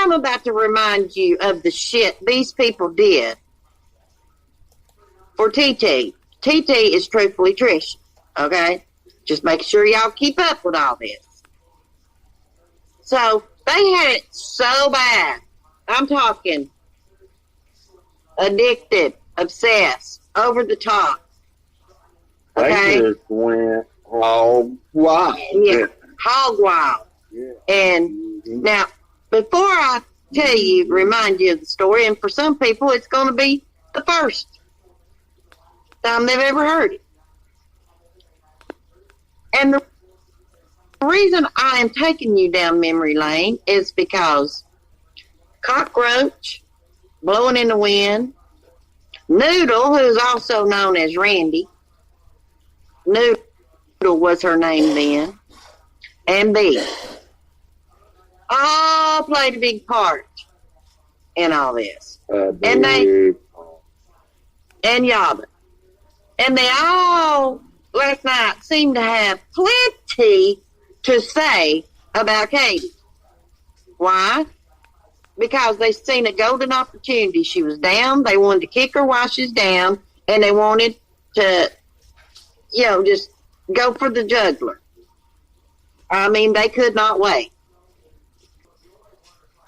I'm about to remind you of the shit these people did for TT. TT is Truthfully Trish, okay? Just make sure y'all keep up with all this. So, they had it so bad. I'm talking addicted, obsessed, over the top. Okay? They just went hog wild. Yeah, hog wild. Yeah. And now, before I tell you, remind you of the story, and for some people, it's going to be the first time they've ever heard it. And the reason I am taking you down memory lane is because Cockroach, Blowing in the Wind, Noodle, who's also known as Randy, Noodle was her name then, and B, all played a big part in all this. And Yaba. And they all, last night, seemed to have plenty to say about Katie. Why? Because they seen a golden opportunity. She was down. They wanted to kick her while she's down. And they wanted to, just go for the jugular. I mean, they could not wait.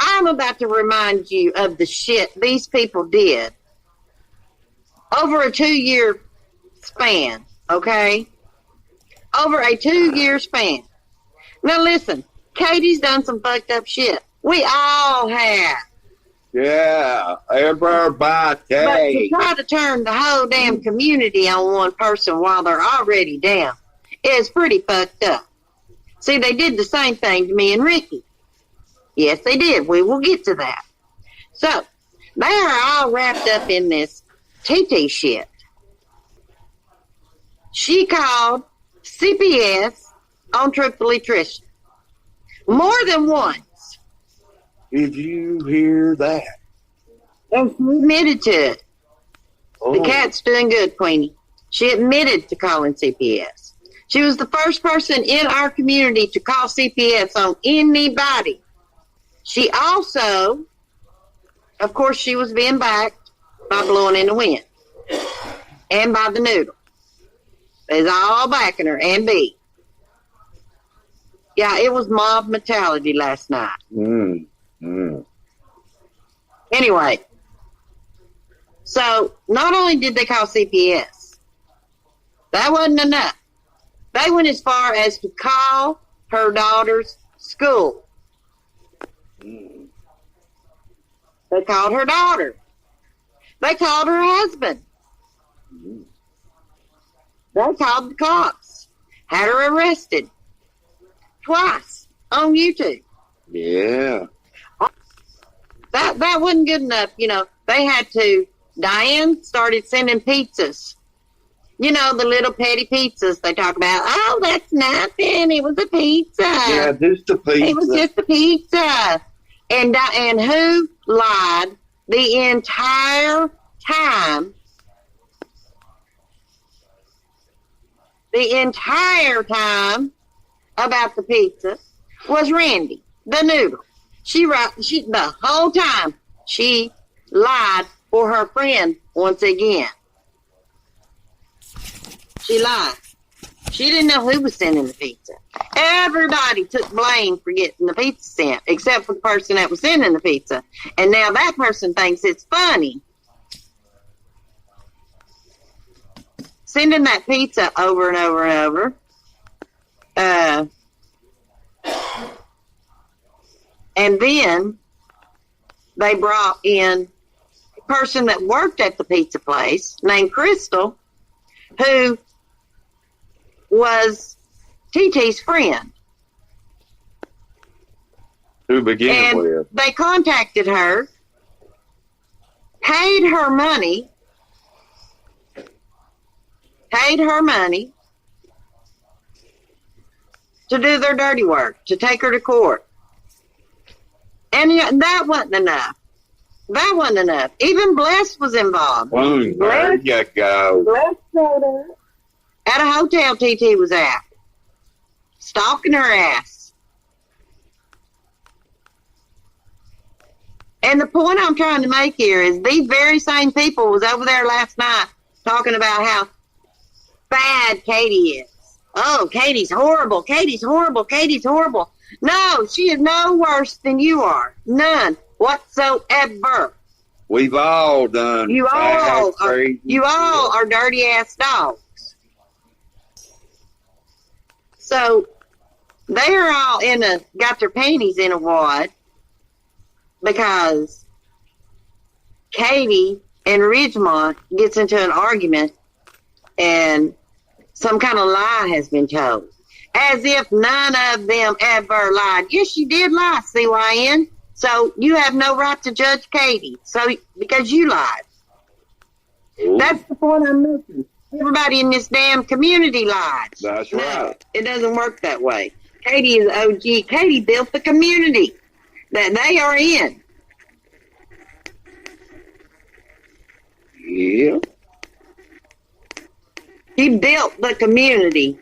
I'm about to remind you of the shit these people did over a 2-year span, okay? Over a 2-year span. Now listen, Katie's done some fucked up shit. We all have. Yeah, everybody. But to try to turn the whole damn community on one person while they're already down is pretty fucked up. See, they did the same thing to me and Ricky. Yes, they did. We will get to that. So, they are all wrapped up in this TT shit. She called CPS on Truthfully Trish more than once. Did you hear that? And she admitted to it. Oh. The cat's doing good, Queenie. She admitted to calling CPS. She was the first person in our community to call CPS on anybody. She also, of course, she was being backed by Blowing in the Wind and by the Noodle. They's all backing her, and B. Yeah, it was mob mentality last night. Anyway, so not only did they call CPS, that wasn't enough. They went as far as to call her daughter's school. They called her daughter. They called her husband. They called the cops. Had her arrested. Twice on YouTube. Yeah. That wasn't good enough. They had to. Diane started sending pizzas. The little petty pizzas they talk about. Oh, that's nothing. It was a pizza. Yeah, just a pizza. It was just a pizza. And who lied the entire time? The entire time about the pizza was Randy, the Noodle. The whole time she lied for her friend once again. She lied. She didn't know who was sending the pizza. Everybody took blame for getting the pizza sent, except for the person that was sending the pizza. And now that person thinks it's funny. Sending that pizza over and over and over. And then they brought in a person that worked at the pizza place named Crystal, who was TT's friend. To begin with. They contacted her, paid her money to do their dirty work, to take her to court. And that wasn't enough. That wasn't enough. Even Bless was involved. Boom, there you go. Bless showed up at a hotel TT was at, stalking her ass. And the point I'm trying to make here is these very same people was over there last night talking about how bad Katie is. Oh, Katie's horrible. Katie's horrible. Katie's horrible. No, she is no worse than you are. None whatsoever. We've all done. You all are dirty ass dogs. So they are all got their panties in a wad because Katie and Ridgemont gets into an argument and some kind of lie has been told. As if none of them ever lied. Yes, you did lie, CYN. So you have no right to judge Katie. So because you lied. Ooh. That's the point I'm making. Everybody in this damn community lied. That's No, right. it doesn't work that way. Katie is OG. Katie built the community that they are in. Yeah. She built the community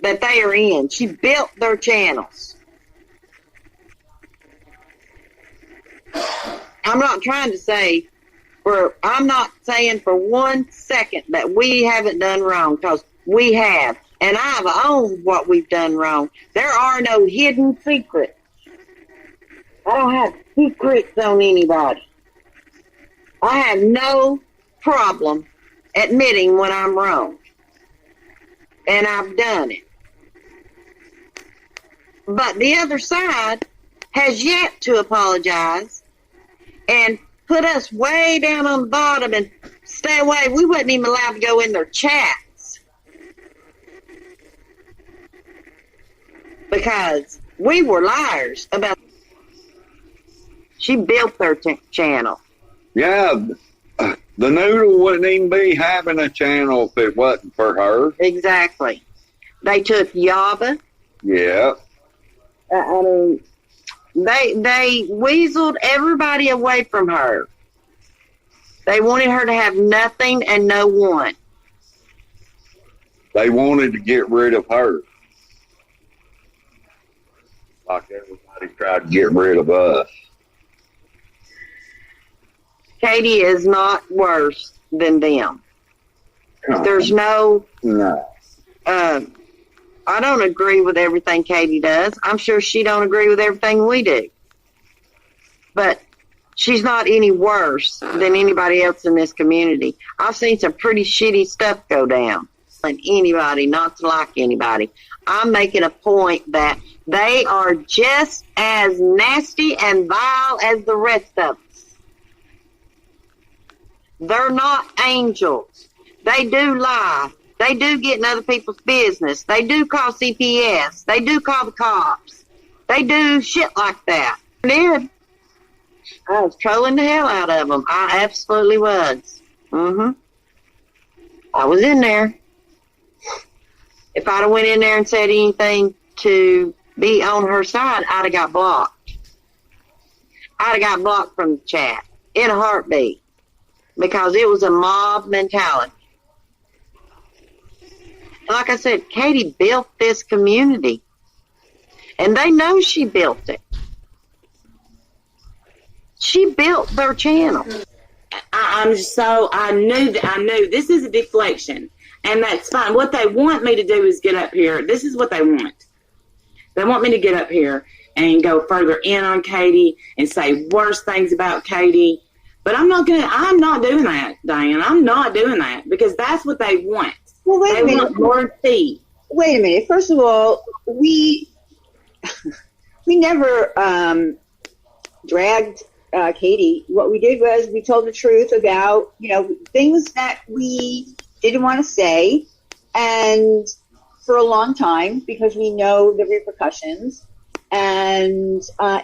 that they are in. She built their channels. I'm not saying for 1 second that we haven't done wrong, because we have. And I've owned what we've done wrong. There are no hidden secrets. I don't have secrets on anybody. I have no problem admitting when I'm wrong. And I've done it. But the other side has yet to apologize and put us way down on the bottom and stay away. We wasn't even allowed to go in their chats because we were liars about. She built their channel. Yeah. The Noodle wouldn't even be having a channel if it wasn't for her. Exactly. They took Yaba. Yeah. I mean, they weaseled everybody away from her. They wanted her to have nothing and no one. They wanted to get rid of her. Like everybody tried to get rid of us. Katie is not worse than them. There's no. I don't agree with everything Katie does. I'm sure she don't agree with everything we do. But she's not any worse than anybody else in this community. I've seen some pretty shitty stuff go down. And anybody, not to like anybody. I'm making a point that they are just as nasty and vile as the rest of us. They're not angels. They do lie. They do get in other people's business. They do call CPS. They do call the cops. They do shit like that. I did. I was trolling the hell out of them. I absolutely was. I was in there. If I'd have went in there and said anything to be on her side, I'd have got blocked. I'd have got blocked from the chat in a heartbeat because it was a mob mentality. Like I said, Katie built this community, and they know she built it. She built their channel. I knew this is a deflection, and that's fine. What they want me to do is get up here. This is what they want. They want me to get up here and go further in on Katie and say worse things about Katie. But I'm not doing that, Diane. I'm not doing that because that's what they want. Well, wait a minute. Want more tea. Wait a minute. First of all, we never dragged Katie. What we did was we told the truth about, things that we didn't want to say, and for a long time because we know the repercussions. And I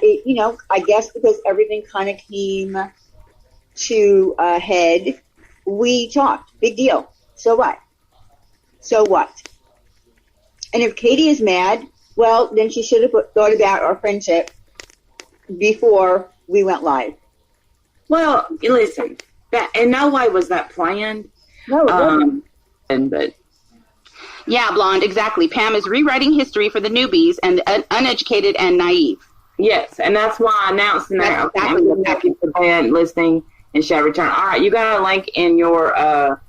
guess because everything kind of came to a head, we talked. Big deal. So what? And if Katie is mad, well, then she should have thought about our friendship before we went live. Well, listen, that in no way was that planned. No, it wasn't. But Yeah, Blonde, exactly. Pam is rewriting history for the newbies and the uneducated and naive. Yes, and that's why I announced in there. That's Okay, exactly I'm what going to keep the bed listening and shall return. All right, you got a link in your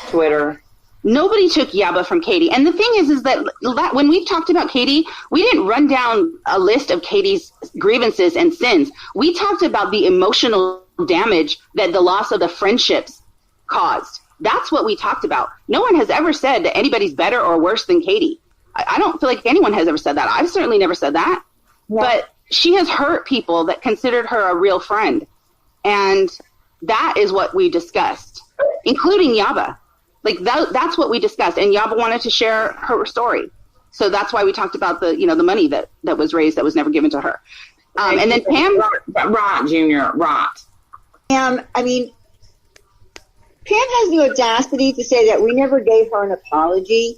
Twitter. Nobody took Yaba from Katie. And the thing is that when we've talked about Katie, we didn't run down a list of Katie's grievances and sins. We talked about the emotional damage that the loss of the friendships caused. That's what we talked about. No one has ever said that anybody's better or worse than Katie. I don't feel like anyone has ever said that. I've certainly never said that. Yeah. But she has hurt people that considered her a real friend. And that is what we discussed, including Yaba. Like that's what we discussed, and Yaba wanted to share her story, so that's why we talked about the money that was raised that was never given to her. And then Pam, right, Junior, right. I mean, Pam has the audacity to say that we never gave her an apology.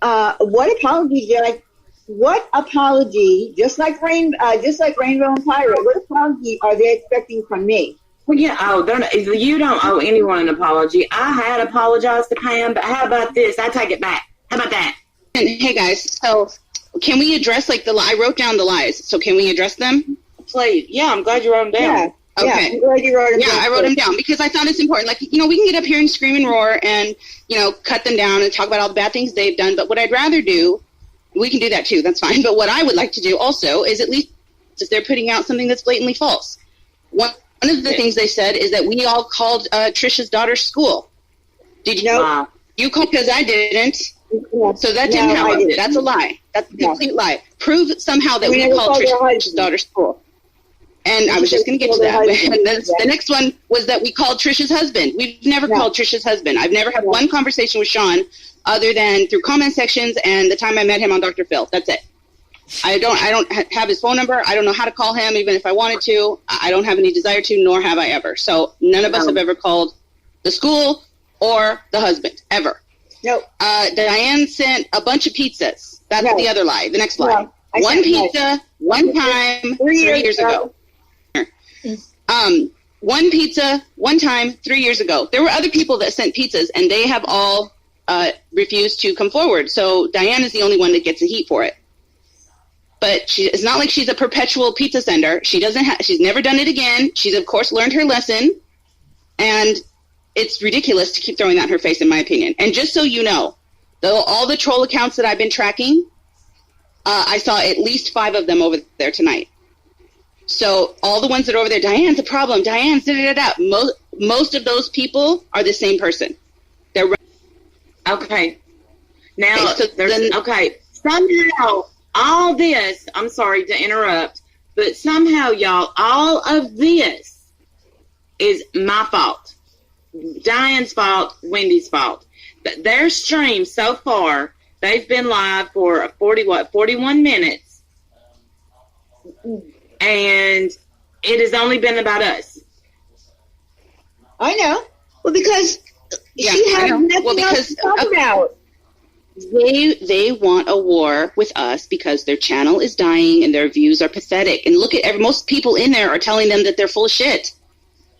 What apology did I? What apology? Just like Rainbow and Pirate, what apology are they expecting from me? Well, yeah, you don't owe anyone an apology. I had apologized to Pam, but how about this? I take it back. How about that? And hey, guys, so can we address I wrote down the lies, so can we address them? Please. Yeah, I'm glad you wrote them down. Yeah, okay. I'm glad you wrote them down. Yeah, I wrote them down because I thought it's important. Like, we can get up here and scream and roar and, cut them down and talk about all the bad things they've done. But what I'd rather do, we can do that too, that's fine. But what I would like to do also is at least if they're putting out something that's blatantly false. One of the things they said is that we all called Trisha's daughter's school. Did you know? You called because I didn't. Yeah. So that didn't happen. That's a lie. That's a complete lie. Prove somehow that we called Trisha's daughter's school. And I was just going to get to that. And then the next one was that we called Trisha's husband. We've never called Trisha's husband. I've never had one conversation with Sean other than through comment sections and the time I met him on Dr. Phil. That's it. I don't have his phone number. I don't know how to call him, even if I wanted to. I don't have any desire to, nor have I ever. So none of us have ever called the school or the husband, ever. Nope. Diane sent a bunch of pizzas. That's the other lie. The next lie. One pizza, one time, 3 years ago. One pizza, one time, 3 years ago. There were other people that sent pizzas, and they have all refused to come forward. So Diane is the only one that gets the heat for it. But it's not like she's a perpetual pizza sender. She's never done it again. She's, of course, learned her lesson. And it's ridiculous to keep throwing that in her face, in my opinion. And just so you know, all the troll accounts that I've been tracking, I saw at least 5 of them over there tonight. So all the ones that are over there, Diane's a problem. Diane's da-da-da-da. Most of those people are the same person. They're okay. Now, somehow all this, I'm sorry to interrupt, but somehow, y'all, all of this is my fault. Diane's fault, Wendy's fault. Their stream so far, they've been live for 41 minutes. And it has only been about us. I know. Well, because she has nothing else to talk about. They want a war with us because their channel is dying and their views are pathetic. And look at most people in there are telling them that they're full of shit.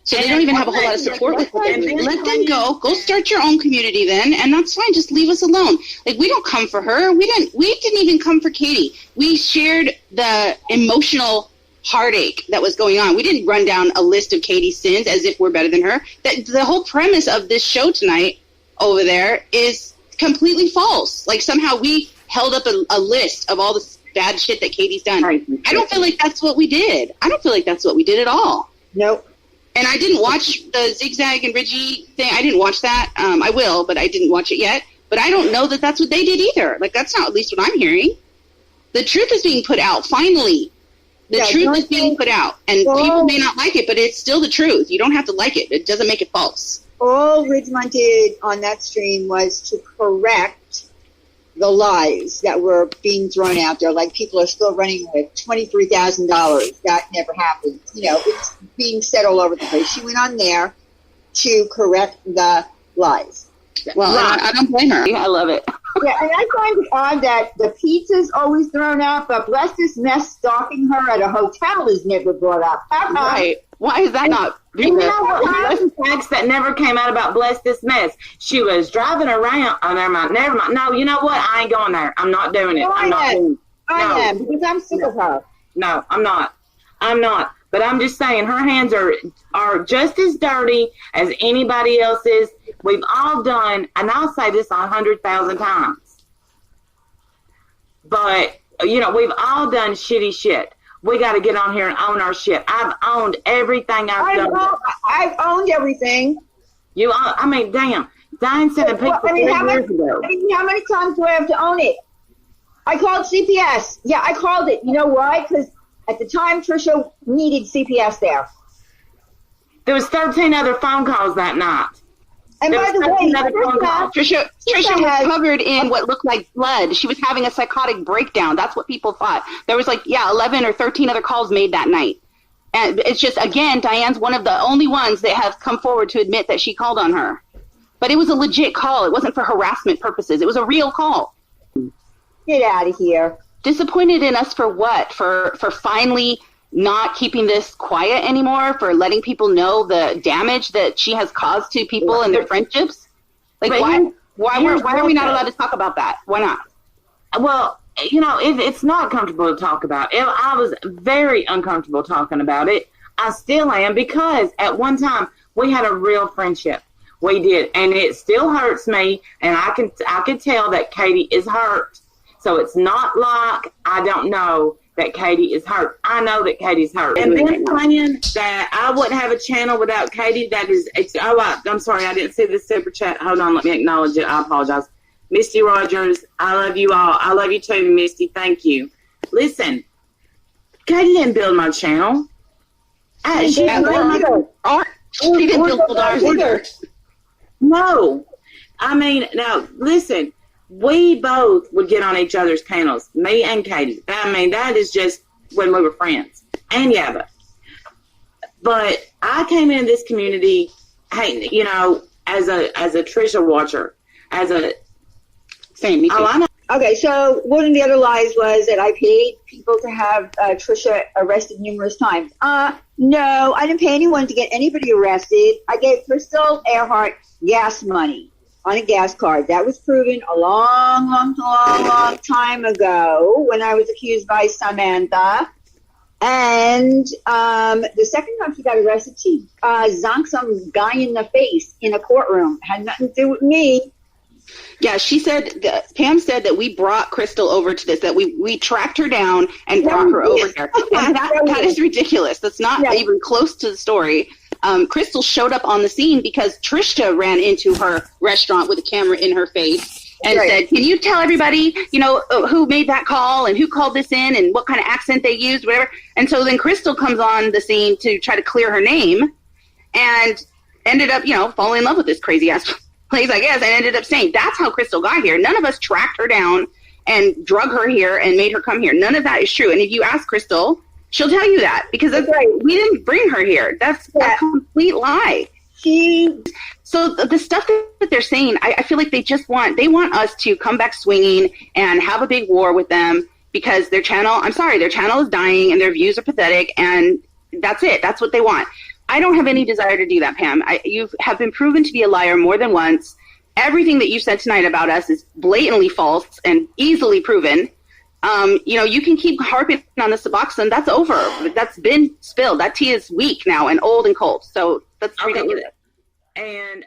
So they don't even have a whole lot of support with them. Let them go. Go start your own community then, and that's fine. Just leave us alone. Like, we don't come for her. We didn't even come for Katie. We shared the emotional heartache that was going on. We didn't run down a list of Katie's sins as if we're better than her. The whole premise of this show tonight over there is completely false. Like, somehow we held up a list of all the bad shit that Katie's done. I don't feel like that's what we did. I don't feel like that's what we did at all. Nope. And I didn't watch the Zigzag and Ridgy thing. I didn't watch that. I will, but I didn't watch it yet. But I don't know that that's what they did either. Like, that's not at least what I'm hearing. The truth is being put out, finally. The truth is being put out. And people may not like it, but it's still the truth. You don't have to like it. It doesn't make it false. All Ridgemont did on that stream was to correct the lies that were being thrown out there. Like, people are still running with $23,000. That never happened. You know, it's being said all over the place. She went on there to correct the lies. Well, I don't blame her. I love it. Yeah, and I find it odd that the pizza's always thrown out, but Bless This Mess stalking her at a hotel is never brought up. Right. Why is that not? You know what? Facts that never came out about Bless This Mess. She was driving around. Oh, never mind. No, you know what? I ain't going there. I'm not doing it. I am, because I'm sick of her. No, I'm not. But I'm just saying her hands are just as dirty as anybody else's. We've all done, and I'll say this 100,000 times. But, you know, we've all done shitty shit. We got to get on here and own our shit. I've owned everything I've done. I've owned everything. I mean, damn. Diane sent a picture 3 years ago. How many times do I have to own it? I called CPS. Yeah, I called it. You know why? Because at the time, Trisha needed CPS there. There was 13 other phone calls that night. And by the way, Trisha was covered in what looked like blood. She was having a psychotic breakdown. That's what people thought. There was 11 or 13 other calls made that night. And it's just, again, Diane's one of the only ones that have come forward to admit that she called on her. But it was a legit call. It wasn't for harassment purposes. It was a real call. Get out of here. Disappointed in us for what? For finally not keeping this quiet anymore, for letting people know the damage that she has caused to people and their friendships? Why are we not allowed to talk about that? Why not? Well, you know, it's not comfortable to talk about. I was very uncomfortable talking about it. I still am, because at one time we had a real friendship. We did, and it still hurts me, and I can tell that Katie is hurt. So it's not like I don't know that Katie is hurt. I know that Katie's hurt. And then saying that I wouldn't have a channel without Katie, I'm sorry, I didn't see the super chat. Hold on, let me acknowledge it. I apologize. Misty Rogers, I love you all. I love you too, Misty. Thank you. Listen, Katie didn't build my channel. She didn't build ours either. No. I mean, now, listen. We both would get on each other's panels, me and Katie. I mean, that is just when we were friends. And Yaba. But I came into this community, hey, you know, as a Trisha watcher, Same, me too. Oh, I know. Okay, so one of the other lies was that I paid people to have Trisha arrested numerous times. No, I didn't pay anyone to get anybody arrested. I gave Crystal Earhart gas money on a gas card. That was proven a long time ago when I was accused by Samantha. And the second time she got arrested, she zonked some guy in the face in a courtroom. Had nothing to do with me. Yeah, she said, Pam said that we brought Crystal over to this, that we tracked her down and brought her over here. And that is ridiculous. That's not even close to the story. Crystal showed up on the scene because Trisha ran into her restaurant with a camera in her face and said, can you tell everybody, you know, who made that call and who called this in and what kind of accent they used, whatever. And so then Crystal comes on the scene to try to clear her name and ended up, you know, falling in love with this crazy ass place, I guess, and ended up saying that's how Crystal got here. None of us tracked her down and drug her here and made her come here. None of that is true. And if you ask Crystal, she'll tell you that because we didn't bring her here. That's a complete lie. So the stuff that they're saying, I feel like they want us to come back swinging and have a big war with them because their channel is dying and their views are pathetic and that's it. That's what they want. I don't have any desire to do that, Pam. You have been proven to be a liar more than once. Everything that you said tonight about us is blatantly false and easily proven. You know, you can keep harping on the Suboxone. That's over. That's been spilled. That tea is weak now and old and cold. So that's ridiculous. And